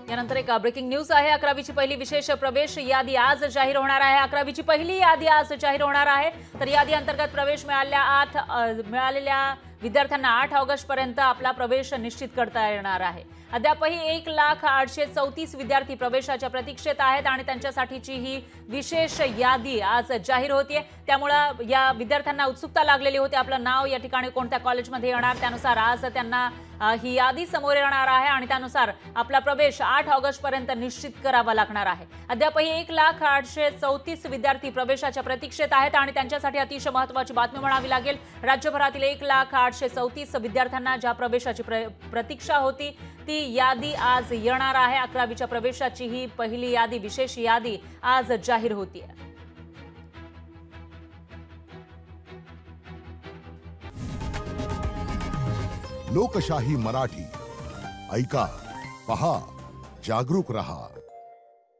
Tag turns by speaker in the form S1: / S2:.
S1: यानंतर एक breaking news आहे। 11वीची पहिली विशेष प्रवेश यादी आज जाहीर होणार आहे। 11वीची पहिली यादी आज जाहीर होणार आहे। तर यादी अंतर्गत प्रवेश मिळालेल्या विद्यार्थ्यांना 8 ऑगस्ट पर्यंत आपला प्रवेश निश्चित करता येणार आहे। अद्यापही 1,834 विद्यार्थी प्रवेशाच्या प्रतीक्षेत आहेत आणि त्यांच्यासाठीची ही विशेष यादी आज जाहीर होते। त्यामुळे या विद्यार्थ्यांना उत्सुकता लागलेली होती, आपलं नाव या ठिकाणी कोणत्या कॉलेजमध्ये येणार, त्यानुसार आज त्यांना ही यादी समोर येणार आहे आणि त्यानुसार आपला प्रवेश 8 ऑगस्ट पर्यंत निश्चित करावा लागणार आहे। अद्यापही 1,834 विद्यार्थी प्रवेशाच्या प्रतीक्षेत आहेत आणि त्यांच्यासाठी अतिशय महत्त्वाची बातमी म्हणावी लागेल। राज्यभरातील 1,834 विद्यार्थ्यांना ज्या प्रवेशाची प्रतीक्षा होती ती यादी आज येणार आहे। 11वीच्या प्रवेशाची ही पहिली यादी, विशेष यादी आज जाहीर होतीये।
S2: लोकशाही मराठी ऐका, पहा, जागरूक रहा।